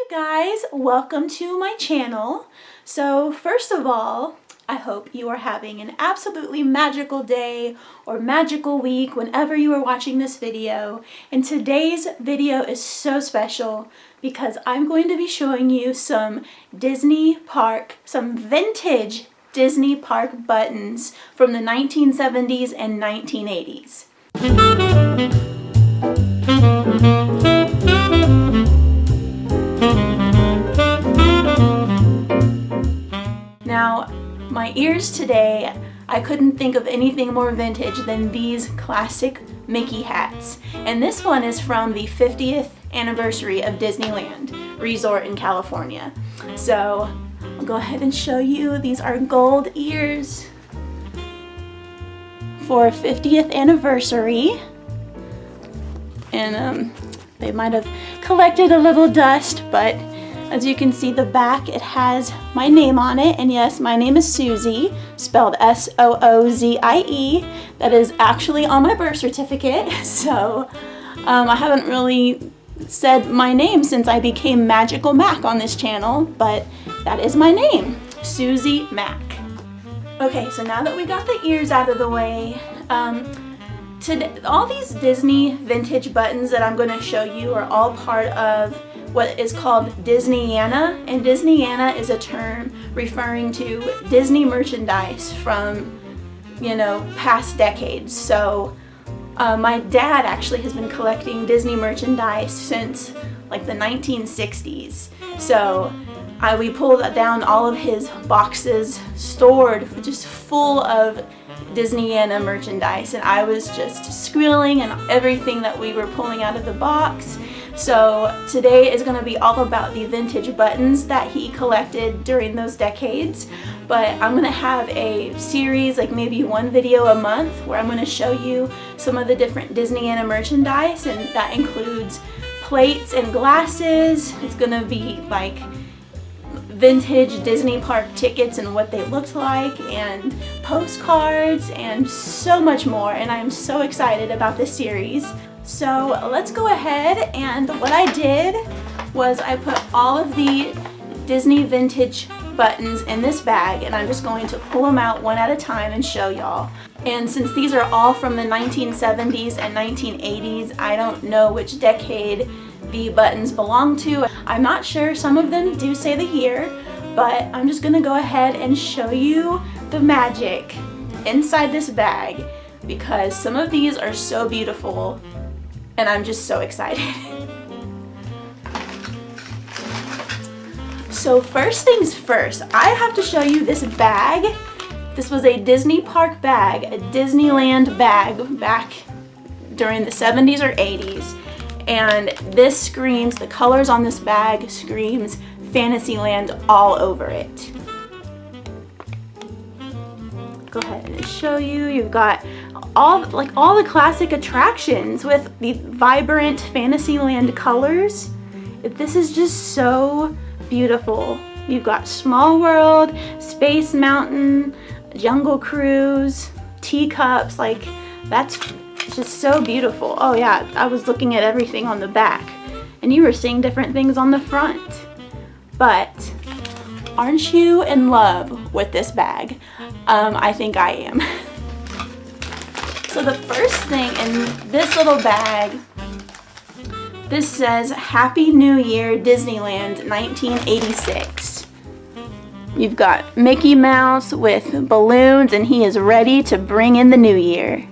Guys, welcome to my channel. So first of all, I hope you are having an absolutely magical day or magical week whenever you are watching this video. And today's video is so special because I'm going to be showing you some vintage Disney Park buttons from the 1970s and 1980s. Now, my ears today, I couldn't think of anything more vintage than these classic Mickey hats. And this one is from the 50th anniversary of Disneyland Resort in California. So I'll go ahead and show you. These are gold ears for 50th anniversary. And they might have collected a little dust, but as you can see, the back, it has my name on it, and yes, my name is Susie, spelled S-O-O-Z-I-E. That is actually on my birth certificate, so I haven't really said my name since I became Magical Mac on this channel, but that is my name, Susie Mac. Okay, so now that we got the ears out of the way, today, all these Disney vintage buttons that I'm going to show you are all part of what is called Disneyana, and Disneyana is a term referring to Disney merchandise from, past decades. So my dad actually has been collecting Disney merchandise since like the 1960s. So we pulled down all of his boxes, stored just full of Disneyana merchandise, and I was just squealing and everything that we were pulling out of the box. So today is going to be all about the vintage buttons that he collected during those decades, but I'm going to have a series, like maybe one video a month, where I'm going to show you some of the different Disneyana merchandise, and that includes plates and glasses. It's going to be like vintage Disney park tickets and what they looked like, and postcards, and so much more, and I'm so excited about this series. So let's go ahead, and what I did was I put all of the Disney vintage buttons in this bag, and I'm just going to pull them out one at a time and show y'all. And since these are all from the 1970s and 1980s, I don't know which decade the buttons belong to. I'm not sure, some of them do say the year, but I'm just gonna go ahead and show you the magic inside this bag because some of these are so beautiful and I'm just so excited. So first things first, I have to show you this bag. This was a Disney park bag, a Disneyland bag back during the 70s or 80s. And this screams, the colors on this bag screams Fantasyland all over it. Go ahead and show you. You've got all the classic attractions with the vibrant Fantasyland colors. This is just so beautiful. You've got Small World, Space Mountain, Jungle Cruise, teacups, that's just so beautiful. Oh yeah, I was looking at everything on the back and you were seeing different things on the front. But aren't you in love with this bag? I think I am. So the first thing in this little bag, this says Happy New Year Disneyland 1986. You've got Mickey Mouse with balloons and he is ready to bring in the new year.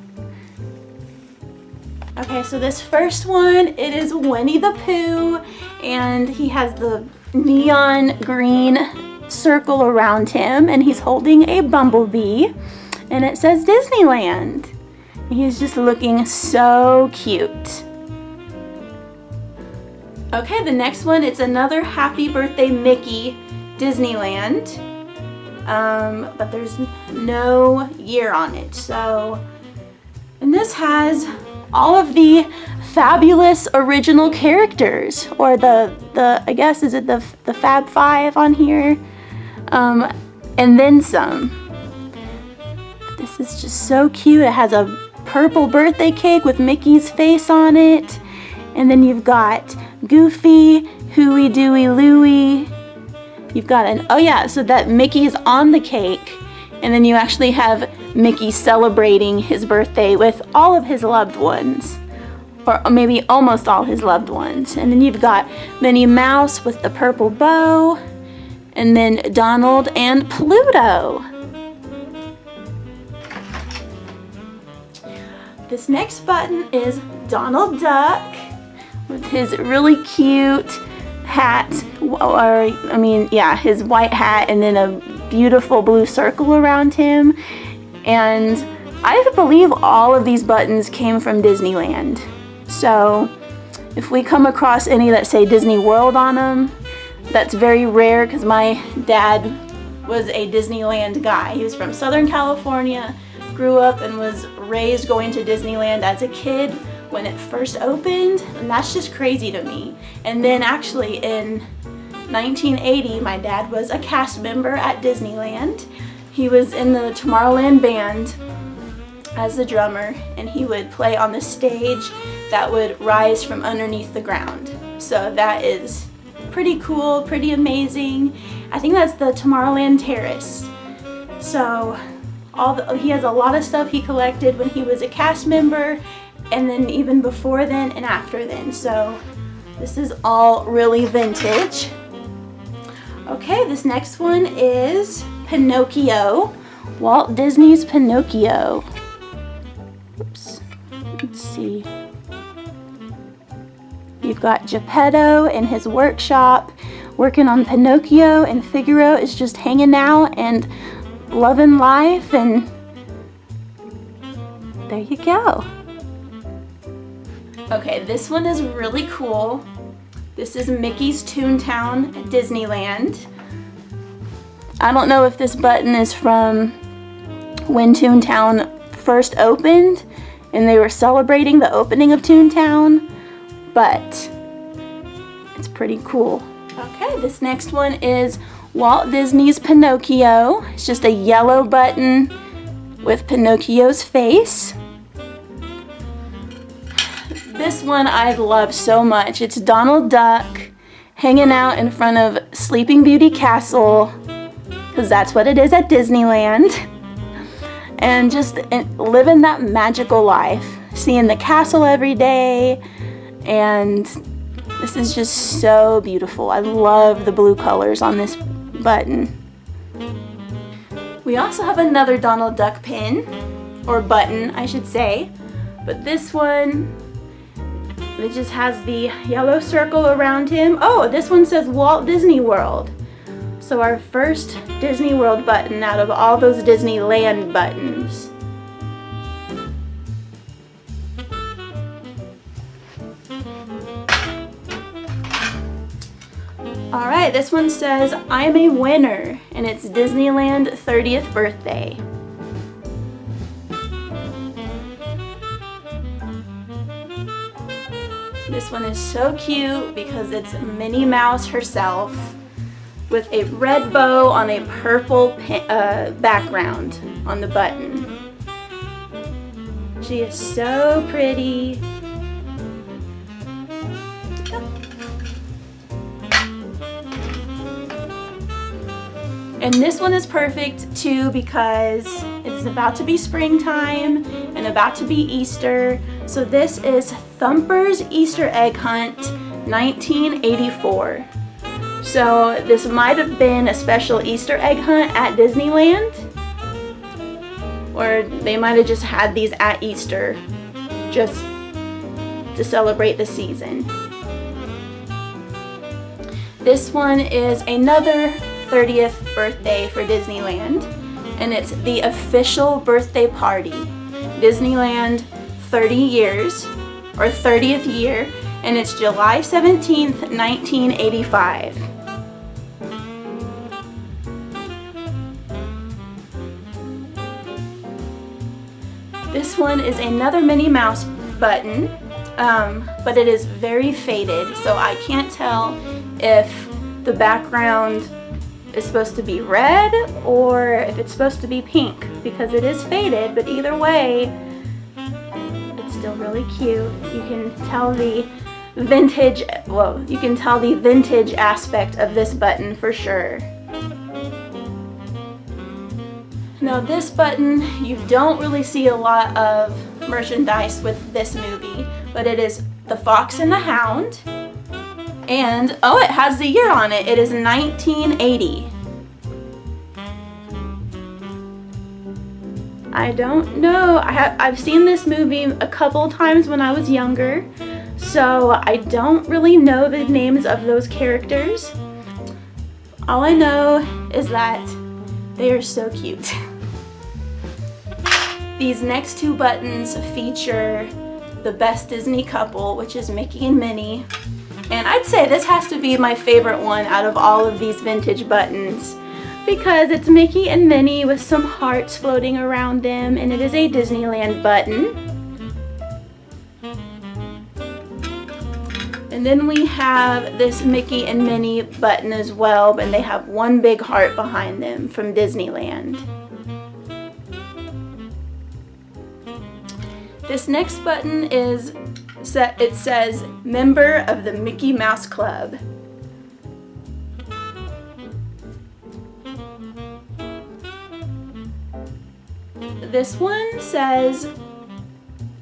Okay, so this first one, it is Winnie the Pooh, and he has the neon green circle around him, and he's holding a bumblebee, and it says Disneyland. He's just looking so cute. Okay, the next one, it's another Happy Birthday Mickey Disneyland, but there's no year on it. So, and this has all of the fabulous original characters, or I guess, is it the Fab Five on here? And then some. This is just so cute. It has a purple birthday cake with Mickey's face on it. And then you've got Goofy, Huey, Dewey, Louie. You've got an, oh yeah, so that Mickey is on the cake, and then you actually have Mickey celebrating his birthday with all of his loved ones, or maybe almost all his loved ones. And then you've got Minnie Mouse with the purple bow, and then Donald and Pluto. This next button is Donald Duck with his really cute hat, or his white hat and then a beautiful blue circle around him. And I believe all of these buttons came from Disneyland. So if we come across any that say Disney World on them, that's very rare because my dad was a Disneyland guy. He was from Southern California, grew up and was raised going to Disneyland as a kid when it first opened, and that's just crazy to me. And then actually in 1980, my dad was a cast member at Disneyland. He was in the Tomorrowland band as the drummer, and he would play on the stage that would rise from underneath the ground. So that is pretty cool, pretty amazing. I think that's the Tomorrowland Terrace. So he has a lot of stuff he collected when he was a cast member, and then even before then and after then. So this is all really vintage. Okay, this next one is Pinocchio, Walt Disney's Pinocchio. Oops, let's see. You've got Geppetto in his workshop working on Pinocchio, and Figaro is just hanging out and loving life, and there you go. Okay, this one is really cool. This is Mickey's Toontown at Disneyland. I don't know if this button is from when Toontown first opened and they were celebrating the opening of Toontown, but it's pretty cool. Okay, this next one is Walt Disney's Pinocchio. It's just a yellow button with Pinocchio's face. This one I love so much. It's Donald Duck hanging out in front of Sleeping Beauty Castle, because that's what it is at Disneyland, and just living that magical life, seeing the castle every day, and this is just so beautiful. I love the blue colors on this button. We also have another Donald Duck pin, or button I should say, but this one, it just has the yellow circle around him. Oh, this one says Walt Disney World. So our first Disney World button out of all those Disneyland buttons. Alright, this one says I'm a winner, and it's Disneyland 30th birthday. This one is so cute because it's Minnie Mouse herself with a red bow on a purple background on the button. She is so pretty. And this one is perfect too because it's about to be springtime and about to be Easter. So this is Thumper's Easter Egg Hunt 1984. So this might have been a special Easter egg hunt at Disneyland, or they might have just had these at Easter just to celebrate the season. This one is another 30th birthday for Disneyland, and it's the official birthday party. Disneyland 30 years, or 30th year, and it's July 17th, 1985. This one is another Minnie Mouse button, but it is very faded, so I can't tell if the background is supposed to be red or if it's supposed to be pink, because it is faded, but either way, it's still really cute. You can tell the vintage, well, you can tell the vintage aspect of this button for sure. Now this button, you don't really see a lot of merchandise with this movie, but it is The Fox and the Hound. And, oh, it has the year on it. It is 1980. I don't know. I've seen this movie a couple times when I was younger, so I don't really know the names of those characters. All I know is that they are so cute. These next two buttons feature the best Disney couple, which is Mickey and Minnie. And I'd say this has to be my favorite one out of all of these vintage buttons, because it's Mickey and Minnie with some hearts floating around them, and it is a Disneyland button. And then we have this Mickey and Minnie button as well, and they have one big heart behind them from Disneyland. This next button is it says member of the Mickey Mouse Club. This one says,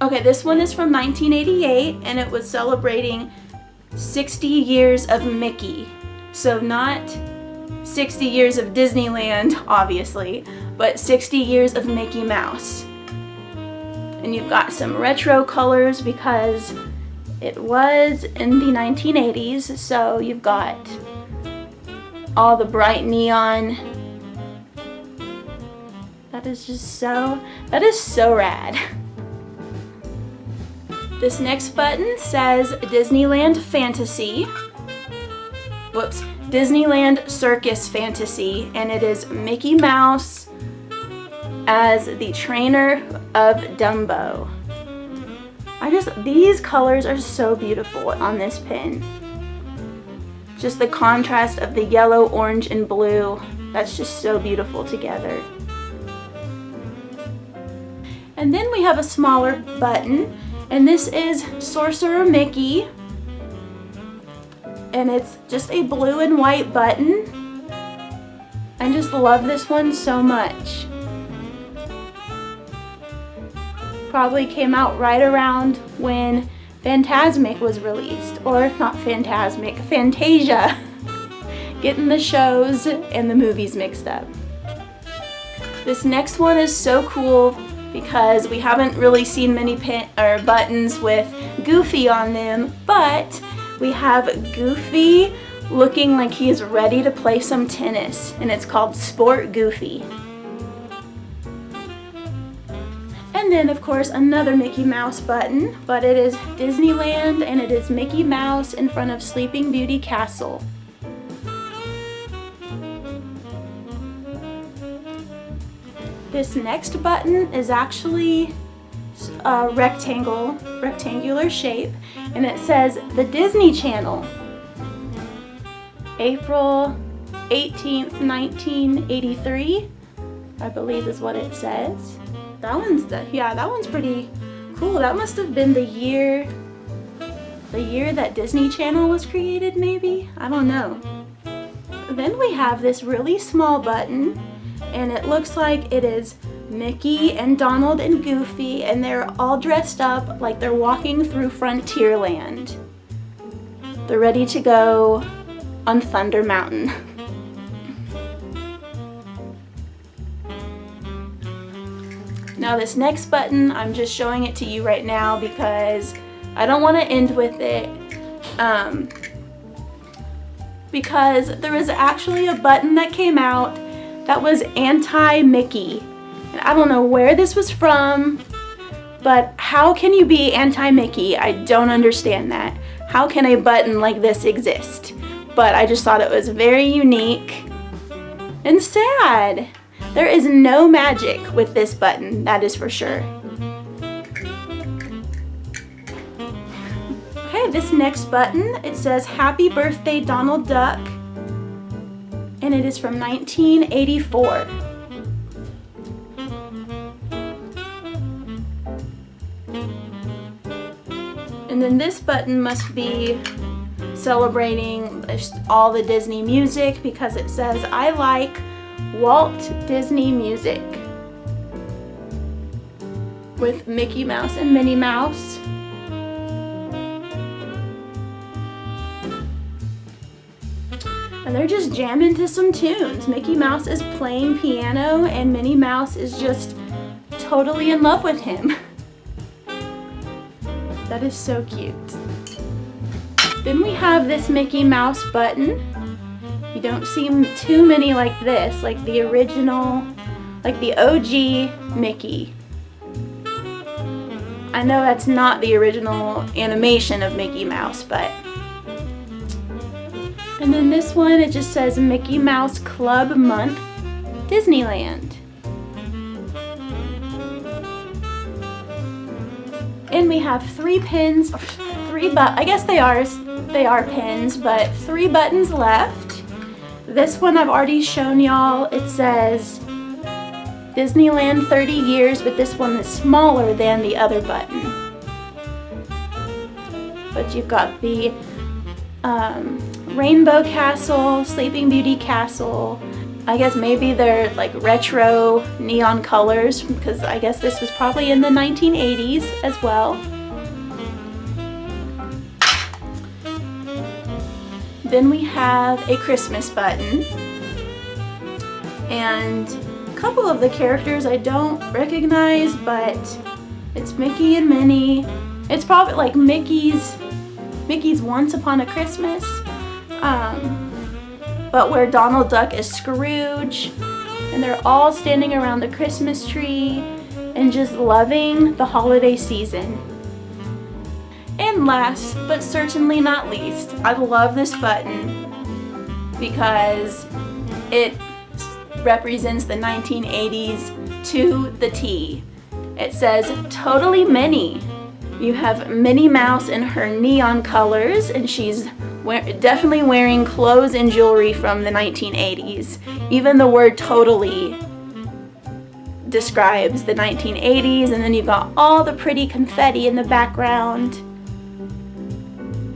okay, this one is from 1988, and it was celebrating 60 years of Mickey. So not 60 years of Disneyland, obviously, but 60 years of Mickey Mouse. And you've got some retro colors because it was in the 1980s, so you've got all the bright neon. That is so rad. This next button says Disneyland Fantasy. Whoops, Disneyland Circus Fantasy, and it is Mickey Mouse as the trainer of Dumbo. These colors are so beautiful on this pin. Just the contrast of the yellow, orange, and blue, that's just so beautiful together. And then we have a smaller button, and this is Sorcerer Mickey. And it's just a blue and white button. I just love this one so much. Probably came out right around when Fantasmic was released, or not Fantasmic, Fantasia. Getting the shows and the movies mixed up. This next one is so cool because we haven't really seen many buttons with Goofy on them, but we have Goofy looking like he is ready to play some tennis, and it's called Sport Goofy. And then, of course, another Mickey Mouse button, but it is Disneyland, and it is Mickey Mouse in front of Sleeping Beauty Castle. This next button is actually a rectangular shape, and it says the Disney Channel, April 18th, 1983, I believe is what it says. That one's pretty cool. That must have been the year that Disney Channel was created, maybe? I don't know. Then we have this really small button, and it looks like it is Mickey and Donald and Goofy, and they're all dressed up like they're walking through Frontierland. They're ready to go on Thunder Mountain. Now this next button, I'm just showing it to you right now because I don't want to end with it. Because there was actually a button that came out that was anti-Mickey. And I don't know where this was from, but how can you be anti-Mickey? I don't understand that. How can a button like this exist? But I just thought it was very unique and sad. There is no magic with this button, that is for sure. Okay, this next button, it says Happy Birthday Donald Duck, and it is from 1984. And then this button must be celebrating all the Disney music because it says, I like Walt Disney music, with Mickey Mouse and Minnie Mouse. And they're just jamming to some tunes. Mickey Mouse is playing piano and Minnie Mouse is just totally in love with him. That is so cute. Then we have this Mickey Mouse button. You don't see too many like this, like the original, like the OG Mickey. I know that's not the original animation of Mickey Mouse, but. And then this one, it just says Mickey Mouse Club Month, Disneyland. And we have 3 pins, I guess they are pins, but 3 buttons left. This one I've already shown y'all. It says Disneyland 30 years, but this one is smaller than the other button. But you've got the Rainbow Castle, Sleeping Beauty Castle. I guess maybe they're like retro neon colors because I guess this was probably in the 1980s as well. Then we have a Christmas button, and a couple of the characters I don't recognize, but it's Mickey and Minnie. It's probably like Mickey's Once Upon a Christmas, but where Donald Duck is Scrooge, and they're all standing around the Christmas tree and just loving the holiday season. And last, but certainly not least, I love this button because it represents the 1980s to the T. It says Totally Minnie. You have Minnie Mouse in her neon colors, and she's definitely wearing clothes and jewelry from the 1980s. Even the word totally describes the 1980s, and then you've got all the pretty confetti in the background.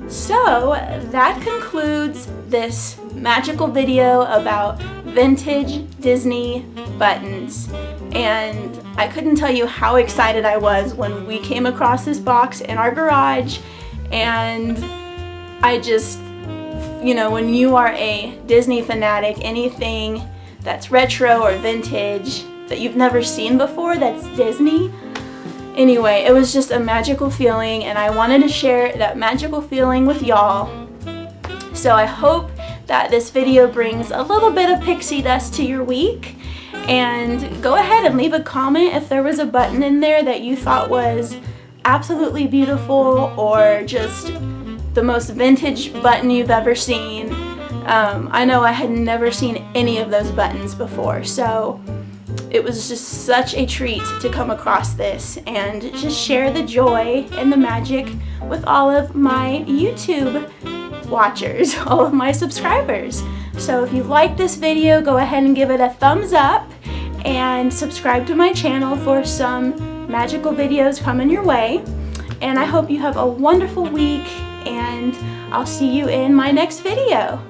So that concludes this magical video about vintage Disney buttons. And I couldn't tell you how excited I was when we came across this box in our garage. And I just, you know, when you are a Disney fanatic, anything that's retro or vintage that you've never seen before that's Disney. Anyway, it was just a magical feeling, and I wanted to share that magical feeling with y'all. So I hope that this video brings a little bit of pixie dust to your week. And go ahead and leave a comment if there was a button in there that you thought was absolutely beautiful or just the most vintage button you've ever seen. I know I had never seen any of those buttons before, so it was just such a treat to come across this and just share the joy and the magic with all of my YouTube watchers, all of my subscribers. So if you like this video, go ahead and give it a thumbs up and subscribe to my channel for some magical videos coming your way. And I hope you have a wonderful week, and I'll see you in my next video.